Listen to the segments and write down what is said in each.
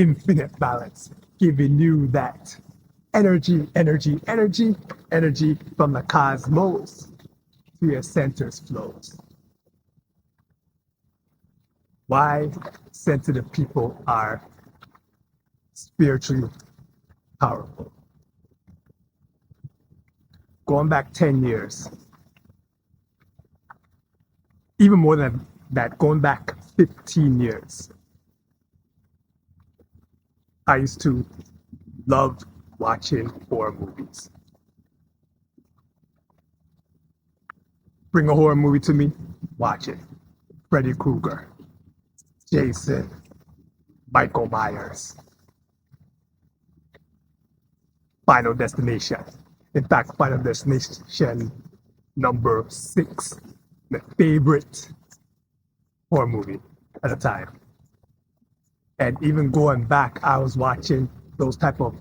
infinite balance, giving you that energy, energy, energy, energy from the cosmos to your centers flows. Why sensitive people are spiritually powerful. Going back 10 years, even more than that, going back 15 years, I used to love watching horror movies. Bring a horror movie to me, watch it. Freddy Krueger, Jason, Michael Myers, Final Destination. In fact, Final Destination number 6, my favorite horror movie at the time. And even going back, I was watching those type of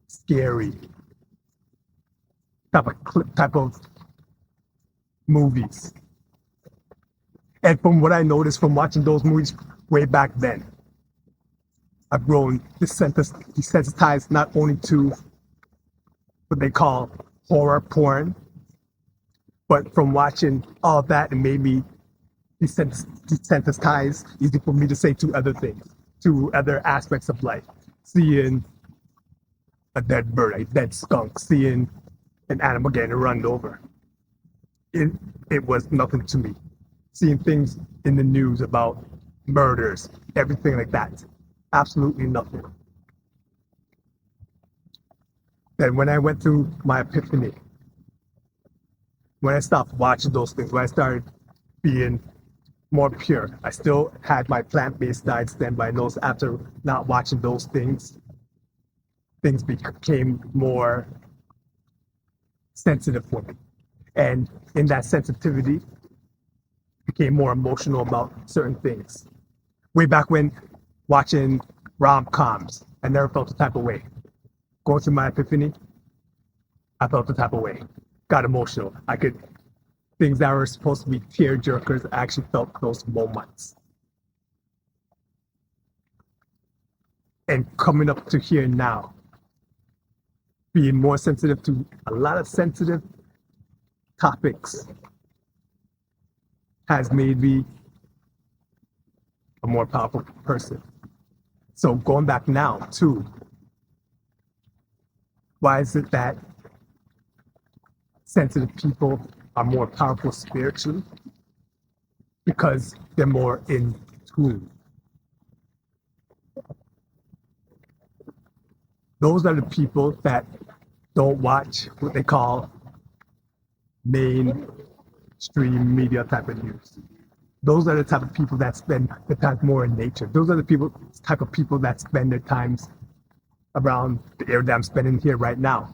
scary type of movies. And from what I noticed from watching those movies way back then, I've grown desensitized not only to what they call horror porn, but from watching all of that, it made me desensitized, easy for me to say to other things, to other aspects of life. Seeing a dead bird, a dead skunk, seeing an animal getting run over. It was nothing to me. Seeing things in the news about murders, everything like that, absolutely nothing. Then when I went through my epiphany, when I stopped watching those things, when I started being more pure, I still had my plant-based diet then, but I noticed after not watching those things became more sensitive for me. And in that sensitivity, became more emotional about certain things. Way back when watching rom-coms, I never felt the type of way. Going through my epiphany, I felt the type of way. Got emotional. Things that were supposed to be tear jerkers, I actually felt those moments. And coming up to here now, being more sensitive to a lot of sensitive topics has made me a more powerful person. So going back now too, why is it that sensitive people are more powerful spiritually? Because they're more in tune. Those are the people that don't watch what they call mainstream media type of news. Those are the type of people that spend their time more in nature. Those are the type of people that spend their times around the area that I'm spending here right now,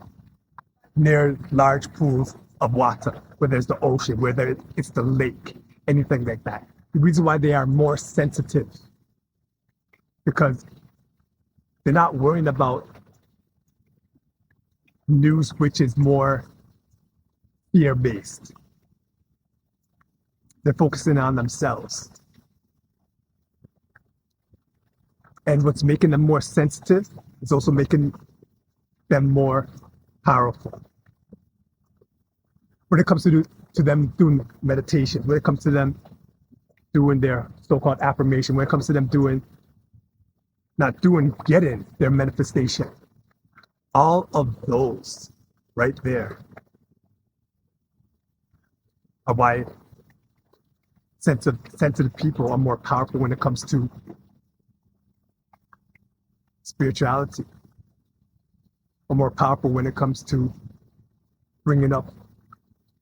near large pools of water, whether it's the ocean, whether it's the lake, anything like that. The reason why they are more sensitive, because they're not worrying about news which is more fear-based. They're focusing on themselves. And what's making them more sensitive is also making them more powerful. When it comes to them doing meditation, when it comes to them doing their so-called affirmation, when it comes to them getting their manifestation, all of those right there are why sensitive people are more powerful when it comes to spirituality, are more powerful when it comes to bringing up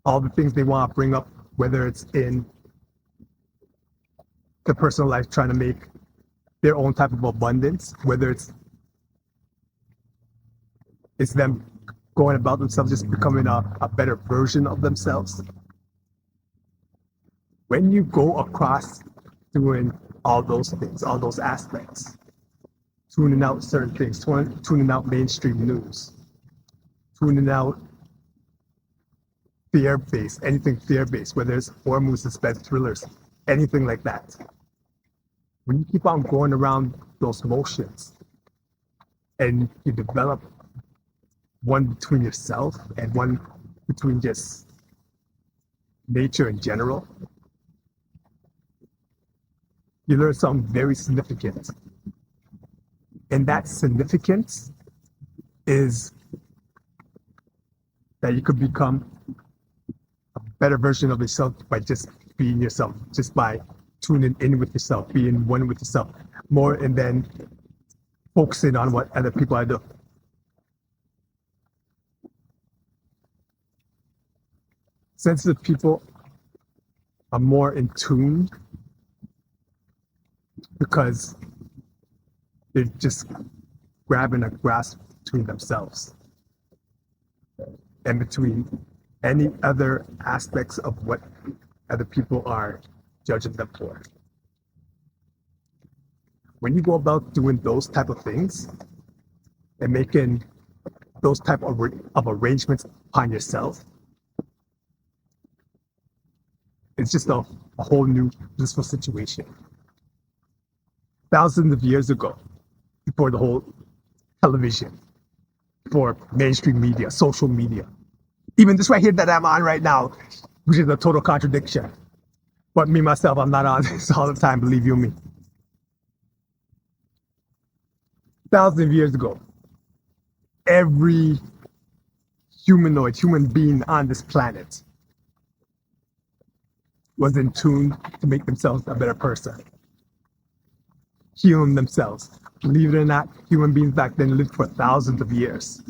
all the things they want to bring up, whether it's in their personal life, trying to make their own type of abundance, whether it's them going about themselves, just becoming a better version of themselves. When you go across doing all those things, all those aspects, tuning out certain things, tuning out mainstream news, tuning out fear-based, anything fear-based, whether it's horror movies, suspense thrillers, anything like that. When you keep on going around those motions, and you develop one between yourself and one between just nature in general, you learn something very significant. And that significance is that you could become a better version of yourself by just being yourself, just by tuning in with yourself, being one with yourself more, and then focusing on what other people are doing. Sensitive people are more in tune because they're just grabbing a grasp between themselves and between any other aspects of what other people are judging them for. When you go about doing those type of things and making those type of arrangements upon yourself, it's just a whole new blissful situation. Thousands of years ago, before the whole television, for mainstream media, social media, even this right here that I'm on right now, which is a total contradiction. But me, myself, I'm not on this all the time, believe you me. Thousands of years ago, every human being on this planet was in tune to make themselves a better person, healing themselves. Believe it or not, human beings back then lived for thousands of years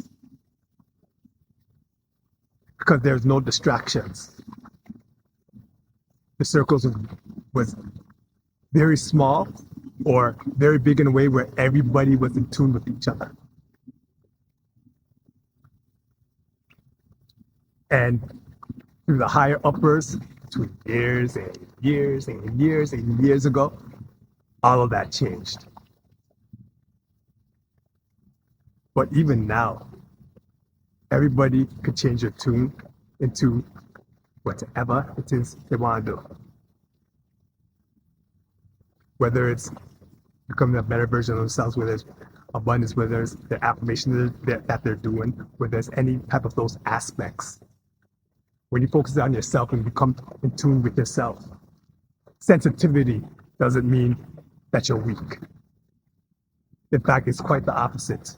because there's no distractions. The circles was very small or very big in a way where everybody was in tune with each other. And through the higher uppers, between years and years and years and years ago, all of that changed. But even now, everybody could change their tune into whatever it is they want to do. Whether it's becoming a better version of themselves, whether it's abundance, whether it's the affirmation that they're doing, whether there's any type of those aspects. When you focus on yourself and become in tune with yourself, sensitivity doesn't mean that you're weak. In fact, it's quite the opposite.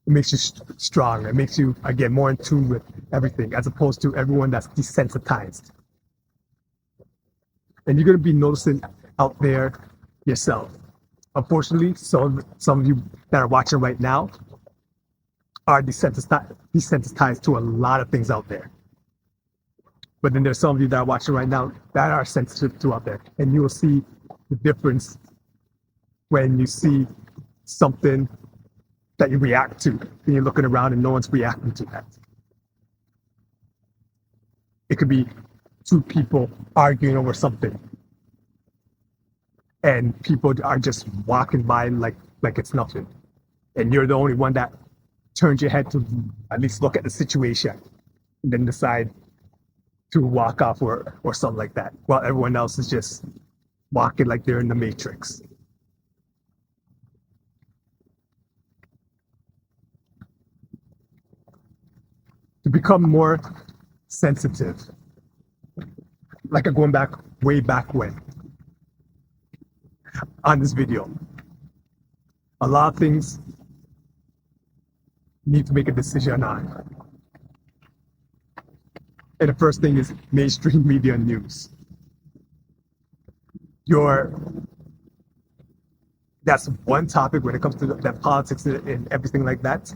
It makes you strong. It makes you, again, more in tune with everything, as opposed to everyone that's desensitized. And you're going to be noticing out there yourself. Unfortunately, some of you that are watching right now are desensitized to a lot of things out there. But then there's some of you that are watching right now that are sensitive to out there. And you will see the difference when you see something that you react to, and you're looking around and no one's reacting to that. It could be two people arguing over something, and people are just walking by like it's nothing. And you're the only one that turns your head to at least look at the situation and then decide to walk off or something like that, while everyone else is just walking like they're in the Matrix. To become more sensitive, like going back, way back when, on this video, a lot of things need to make a decision on. And the first thing is mainstream media news. That's one topic when it comes to that politics and everything like that.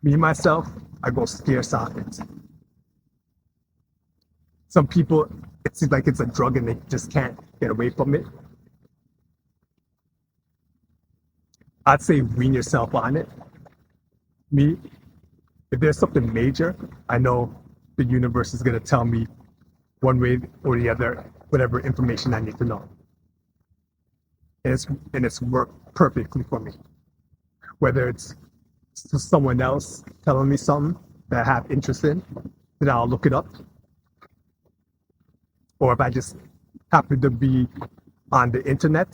Me, myself, I go scarce off it. Some people, it seems like it's a drug and they just can't get away from it. I'd say wean yourself on it. Me, if there's something major, I know the universe is going to tell me one way or the other, whatever information I need to know. And it's worked perfectly for me. Whether it's someone else telling me something that I have interest in, then I'll look it up. Or if I just happen to be on the internet,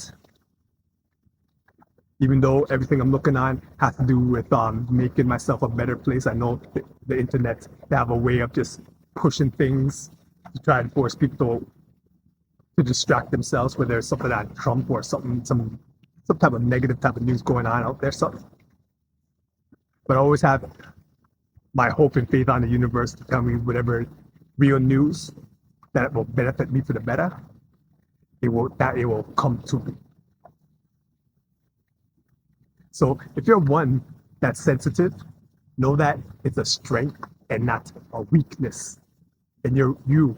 even though everything I'm looking on has to do with making myself a better place. I know the internet, they have a way of just pushing things to try and force people to distract themselves, whether it's something on Trump or something, some type of negative type of news going on out there. So, but I always have my hope and faith on the universe to tell me whatever real news that will benefit me for the better. It will come to me. So if you're one that's sensitive, know that it's a strength and not a weakness. And you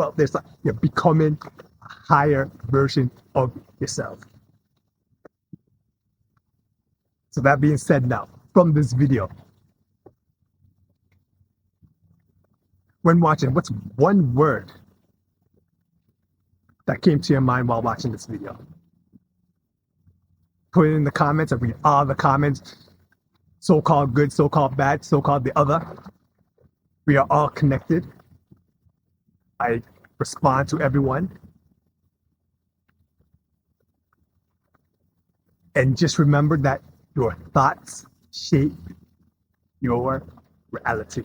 out there, you're becoming a higher version of yourself. So that being said, now from this video, when watching, what's one word that came to your mind while watching this video? Put it in the comments. I read all the comments. So-called good, so-called bad, so-called the other. We are all connected. I respond to everyone. And just remember that your thoughts shape your reality.